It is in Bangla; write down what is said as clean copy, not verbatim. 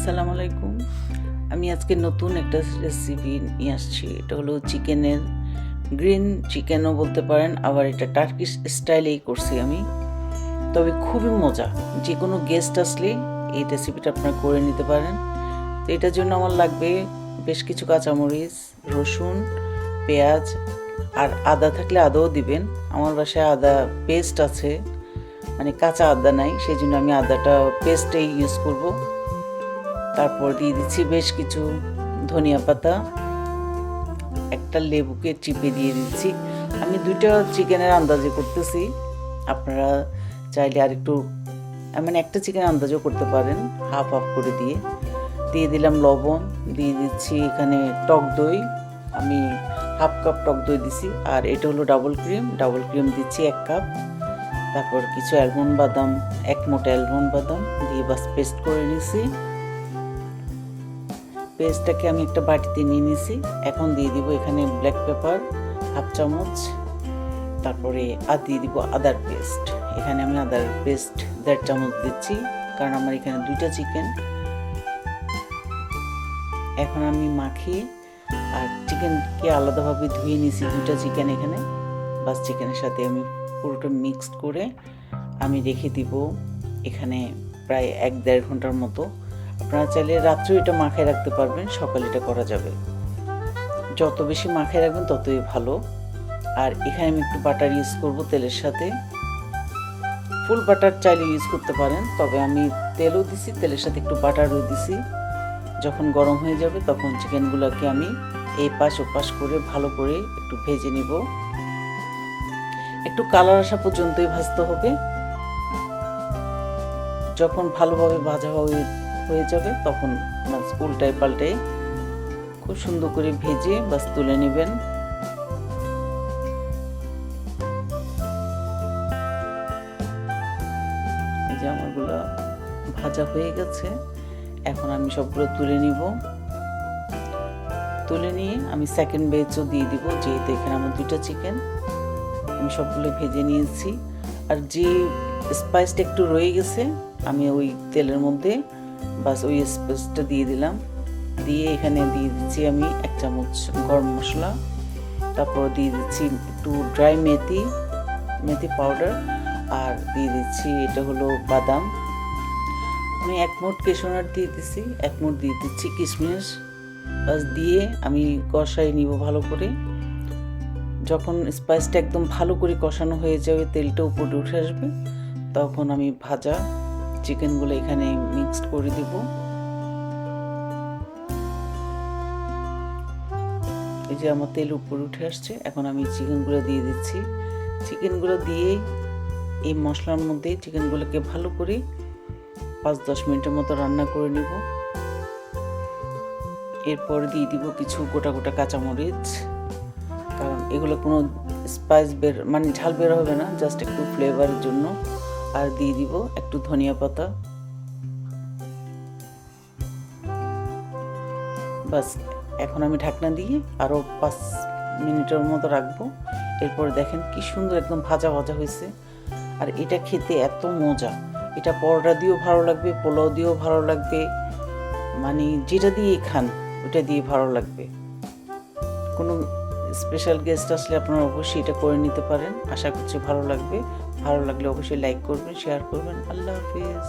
আসসালামু আলাইকুম। আমি আজকে নতুন একটা রেসিপি নিয়ে আসছি। এটা হলো চিকেনের গ্রিন চিকেনও বলতে পারেন, আবার এটা টার্কিশ স্টাইলেই করছি আমি। তবে খুবই মজা, যে কোনো গেস্ট আসলে এই রেসিপিটা আপনারা করে নিতে পারেন। তো এটার জন্য আমার লাগবে বেশ কিছু কাঁচামরিচ, রসুন, পেঁয়াজ আর আদা থাকলে আদাও দিবেন। আমার বাসায় আদা পেস্ট আছে, মানে কাঁচা আদা নাই, সেই জন্য আমি আদাটা পেস্টেই ইউজ করব। তারপর দিয়ে দিচ্ছি বেশ কিছু ধনিয়া পাতা, একটা লেবুকে চিপে দিয়ে দিচ্ছি। আমি দুইটা চিকেনের আন্দাজে করতেছি, আপনারা চাইলে আর একটু মানে একটা চিকেনের আন্দাজও করতে পারেন, হাফ হাফ করে দিয়ে দিলাম লবণ, দিয়ে দিচ্ছি এখানে টক দই, আমি হাফ কাপ টক দই দিছি। আর এটা হলো ডাবল ক্রিম দিচ্ছি 1 কাপ। তারপর কিছু অ্যালমন্ড বাদাম, 1 মোটা অ্যালমন্ড বাদাম দিয়ে বাস পেস্ট করে নিছি। পেস্টটাকে আমি একটা বাটিতে নিয়ে নিছি। এখন দিয়ে দিব এখানে ব্ল্যাক পেপার হাফ চামচ, তারপরে আর দিয়ে দিব আদার পেস্ট। এখানে আমি আদার পেস্ট 1.5 চামচ দিচ্ছি, কারণ আমার এখানে 2টা চিকেন। এখন আমি মাখিয়ে আর চিকেনকে আলাদাভাবে ধুয়ে নিয়েছি 2টা চিকেন এখানে। বাস চিকেনের সাথে আমি পুরোটা মিক্সড করে আমি রেখে দিব এখানে প্রায় 1-1.5 ঘন্টার মতো। আপনারা চাইলে রাত্রেও এটা মাখায় রাখতে পারবেন, সকালে এটা করা যাবে। যত বেশি মাখায় রাখবেন ততই ভালো। আর এখানে আমি একটু বাটার ইউজ করব তেলের সাথে। ফুল বাটার চাইলে ইউজ করতে পারেন, তবে আমি তেলও দিছি, তেলের সাথে একটু বাটারও দিছি। যখন গরম হয়ে যাবে তখন চিকেনগুলোকে আমি এই পাশ ও পাশ করে ভালো করে একটু ভেজে নিব। একটু কালার আসা পর্যন্তই ভাজতে হবে। যখন ভালোভাবে ভাজা হয়ে যাবে তখন উল্টায় পাল্টায় খুব সুন্দর করে ভেজে বাস তুলে নেবেন। এই যে আমারগুলো ভাজা হয়ে গেছে, এখন আমি সবগুলো তুলে নিব। তুলে নিয়ে আমি সেকেন্ড ব্যাচও দিয়ে দিব, যেহেতু এখানে আমার 2টা চিকেন। আমি সবগুলো ভেজে নিয়েছি। আর যে স্পাইসটা একটু রয়ে গেছে আমি ওই তেলের মধ্যে বাস ওই স্পাইসটা দিয়ে দিলাম। দিয়ে এখানে দিয়ে দিচ্ছি আমি 1 চামচ গরম মশলা, তারপর দিয়ে দিচ্ছি একটু ড্রাই মেথি পাউডার, আর দিয়ে দিচ্ছি এটা হলো বাদাম। আমি 1 মুঠ কেশর দিয়ে দিচ্ছি, 1 মুঠ দিয়ে দিচ্ছি কিশমিশ। বাস দিয়ে আমি কষাই নিব ভালো করে। যখন স্পাইসটা একদম ভালো করে কষানো হয়ে যাবে, তেলটা উপরে উঠে আসবে, তখন আমি ভাজা চিকেনগুলো এখানে মিক্সড করে দিব। এই যে আমার তেল উপরে উঠে আসছে, এখন আমি চিকেনগুলো দিয়ে দিচ্ছি। চিকেনগুলো দিয়ে এই মশলার মধ্যে চিকেনগুলোকে ভালো করে 5-10 মিনিটের মতো রান্না করে নিব। এরপর দিয়ে দিব কিছু গোটা কাঁচামরিচ, কারণ এগুলো কোনো স্পাইস মানে ঝাল বের হবে না, জাস্ট একটু ফ্লেভারের জন্য। আর দিয়ে দিব একটু ধনিয়া পাতা। বাস এখন আমি ঢাকনা দিয়ে আরও 5 মিনিটের মতো রাখবো। এরপর দেখেন কি সুন্দর একদম ভাজা হয়েছে। আর এটা খেতে এত মজা, এটা পরোটা দিয়েও ভালো লাগবে, পোলাও দিয়েও ভালো লাগবে, মানে যেটা দিয়ে খান ওটা দিয়ে ভালো লাগবে। কোনো স্পেশাল গেস্ট আসলে আপনারা অবশ্যই এটা করে নিতে পারেন। আশা করছি ভালো লাগবে। ভালো লাগলে অবশ্যই লাইক করবেন, শেয়ার করবেন। আল্লাহ হাফেজ।